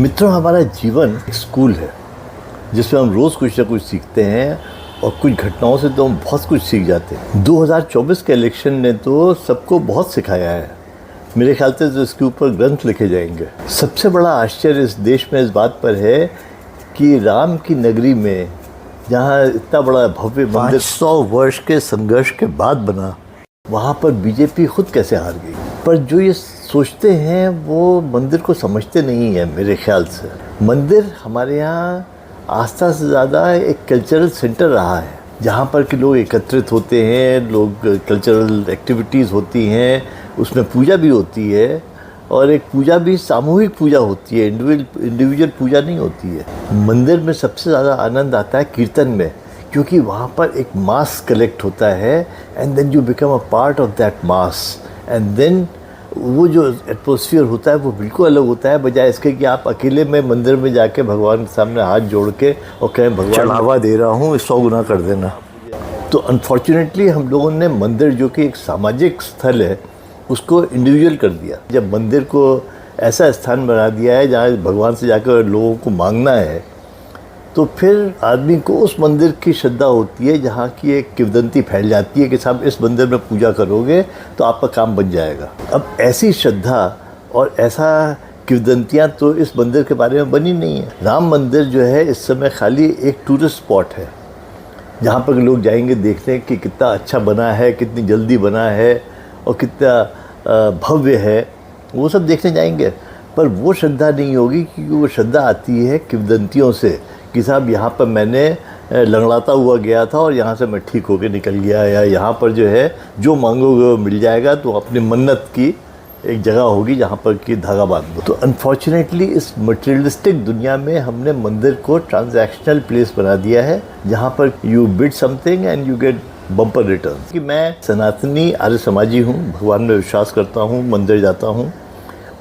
मित्रों, हमारा जीवन एक स्कूल है जिसमें हम रोज़ कुछ ना कुछ सीखते हैं और कुछ घटनाओं से तो हम बहुत कुछ सीख जाते हैं। 2024 के इलेक्शन ने तो सबको बहुत सिखाया है। मेरे ख्याल से तो इसके ऊपर ग्रंथ लिखे जाएंगे। सबसे बड़ा आश्चर्य इस देश में इस बात पर है कि राम की नगरी में जहाँ इतना बड़ा भव्य मंदिर 100 वर्ष के संघर्ष के बाद बना, वहाँ पर बीजेपी खुद कैसे हार गई। पर जो ये सोचते हैं वो मंदिर को समझते नहीं है। मेरे ख्याल से मंदिर हमारे यहाँ आस्था से ज़्यादा एक कल्चरल सेंटर रहा है, जहाँ पर कि लोग एकत्रित होते हैं, लोग कल्चरल एक्टिविटीज़ होती हैं, उसमें पूजा भी होती है और एक पूजा भी सामूहिक पूजा होती है, इंडिविजुअल पूजा नहीं होती है। मंदिर में सबसे ज़्यादा आनंद आता है कीर्तन में, क्योंकि वहाँ पर एक मास कलेक्ट होता है and then you become a part of that mass and then वो जो एटमॉस्फेयर होता है वो बिल्कुल अलग होता है, बजाय इसके कि आप अकेले में मंदिर में जाके भगवान के सामने हाथ जोड़ के और कहें भगवान चढ़ावा दे रहा हूँ, 100 गुना कर देना। तो अनफॉर्चुनेटली हम लोगों ने मंदिर जो कि एक सामाजिक स्थल है उसको इंडिविजुअल कर दिया। जब मंदिर को ऐसा स्थान बना दिया है जहाँ भगवान से जाकर लोगों को मांगना है, तो फिर आदमी को उस मंदिर की श्रद्धा होती है जहाँ की एक किंवदंती फैल जाती है कि साहब इस मंदिर में पूजा करोगे तो आपका काम बन जाएगा। अब ऐसी श्रद्धा और ऐसा किंवदंतियाँ तो इस मंदिर के बारे में बनी नहीं है। राम मंदिर जो है इस समय खाली एक टूरिस्ट स्पॉट है जहाँ पर लोग जाएंगे देखते हैं कि कितना अच्छा बना है, कितनी जल्दी बना है और कितना भव्य है, वो सब देखने जाएंगे। पर वो श्रद्धा नहीं होगी, क्योंकि वो श्रद्धा आती है किंवदंतियों से कि साहब यहाँ पर मैंने लंगड़ाता हुआ गया था और यहाँ से मैं ठीक होकर निकल गया, या यहाँ पर जो है जो मांगोगे वो मिल जाएगा। तो अपनी मन्नत की एक जगह होगी जहाँ पर कि धागा बांध दो। तो अनफॉर्चुनेटली इस मटेरियलिस्टिक दुनिया में हमने मंदिर को ट्रांजैक्शनल प्लेस बना दिया है, जहाँ पर you bid something and you get bumper return. कि मैं सनातनी आर्य समाजी हूँ, भगवान में विश्वास करता हूँ, मंदिर जाता हूँ,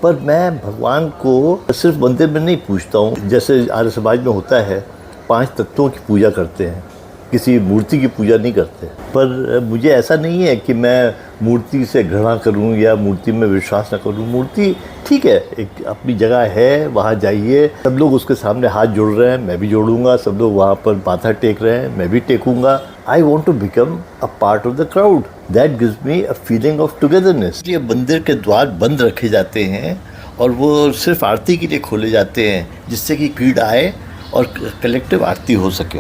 पर मैं भगवान को सिर्फ मंदिर में नहीं पूजता हूँ। जैसे आर्य समाज में होता है 5 तत्वों की पूजा करते हैं, किसी मूर्ति की पूजा नहीं करते। पर मुझे ऐसा नहीं है कि मैं मूर्ति से घृणा करूं या मूर्ति में विश्वास न करूं। मूर्ति ठीक है, एक अपनी जगह है, वहाँ जाइए, सब लोग उसके सामने हाथ जोड़ रहे हैं, मैं भी जोड़ूंगा, सब लोग वहाँ पर माथा टेक रहे हैं, मैं भी टेकूंगा। I want to become a part of the crowd, that gives me a feeling of togetherness. ये मंदिर के द्वार बंद रखे जाते हैं और वो सिर्फ आरती के लिए खोले जाते हैं, जिससे कि भीड़ आए और कलेक्टिव आरती हो सके।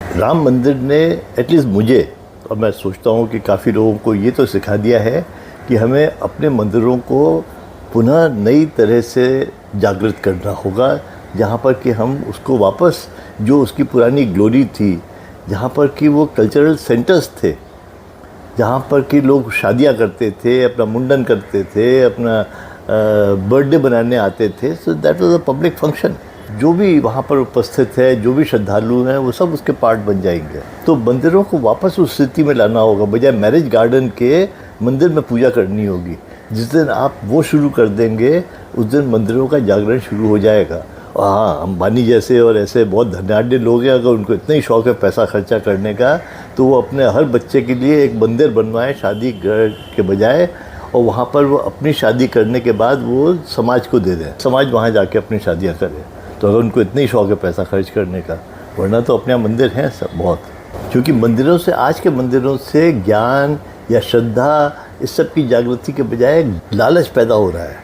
राम मंदिर ने एटलीस्ट मुझे, और मैं सोचता हूँ कि काफ़ी लोगों को ये तो सिखा दिया है कि हमें अपने मंदिरों को पुनः नई तरह से जागृत करना होगा, जहाँ पर कि हम उसको वापस जो उसकी पुरानी ग्लोरी थी, जहाँ पर कि वो कल्चरल सेंटर्स थे, जहाँ पर कि लोग शादियाँ करते थे, अपना मुंडन करते थे, अपना बर्थडे बनाने आते थे, so that was a public function. जो भी वहाँ पर उपस्थित है, जो भी श्रद्धालु हैं, वो सब उसके पार्ट बन जाएंगे। तो मंदिरों को वापस उस स्थिति में लाना होगा, बजाय मैरिज गार्डन के मंदिर में पूजा करनी होगी। जिस दिन आप वो शुरू कर देंगे उस दिन मंदिरों का जागरण शुरू हो जाएगा। और हाँ, अंबानी जैसे और ऐसे बहुत धनाढ़ लोग हैं, अगर उनको इतना ही शौक़ है पैसा खर्चा करने का, तो वो अपने हर बच्चे के लिए एक मंदिर बनवाएं शादी के बजाय, और वहाँ पर वो अपनी शादी करने के बाद वो समाज को दे दें, समाज वहाँ जाके अपनी शादियाँ करे। तो अगर उनको इतना ही शौक़ है पैसा खर्च करने का, वरना तो अपने मंदिर हैं सब बहुत। क्योंकि मंदिरों से, आज के मंदिरों से ज्ञान या श्रद्धा इस सब की जागृति के बजाय लालच पैदा हो रहा है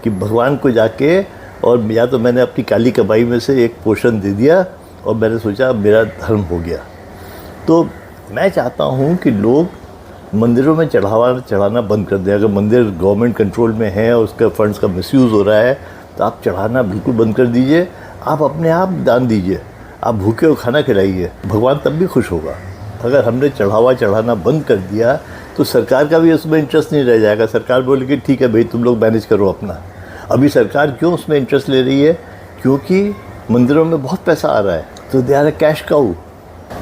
कि भगवान को जाके, और या तो मैंने अपनी काली कमाई में से एक पोर्शन दे दिया और मैंने सोचा मेरा धर्म हो गया। तो मैं चाहता हूँ कि लोग मंदिरों में चढ़ाना बंद कर दें। अगर मंदिर गवर्नमेंट कंट्रोल में है और उसका फंड्स का मिसयूज़ हो रहा है तो आप चढ़ाना बिल्कुल बंद कर दीजिए। आप अपने आप दान दीजिए, आप भूखे को खाना खिलाइए, भगवान तब भी खुश होगा। अगर हमने चढ़ाना बंद कर दिया तो सरकार का भी उसमें इंटरेस्ट नहीं रह जाएगा। सरकार बोलेगी ठीक है भाई, तुम लोग मैनेज करो अपना। अभी सरकार क्यों उसमें इंटरेस्ट ले रही है? क्योंकि मंदिरों में बहुत पैसा आ रहा है, तो दे आर अ कैश काऊ।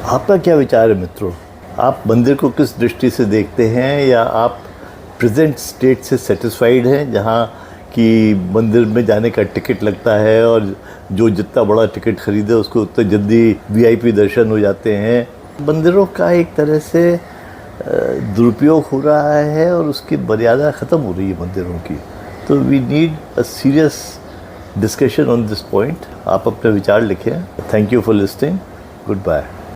आपका क्या विचार है मित्रों? आप मंदिर को किस दृष्टि से देखते हैं, या आप प्रेजेंट स्टेट से सेटिस्फाइड हैं जहाँ कि मंदिर में जाने का टिकट लगता है और जो जितना बड़ा टिकट खरीदे उसको उतना जल्दी वीआईपी दर्शन हो जाते हैं? मंदिरों का एक तरह से दुरुपयोग हो रहा है और उसकी मर्यादा ख़त्म हो रही है मंदिरों की। तो we need a serious discussion on this point. आप अपने विचार लिखें। Thank you for listening. Good bye.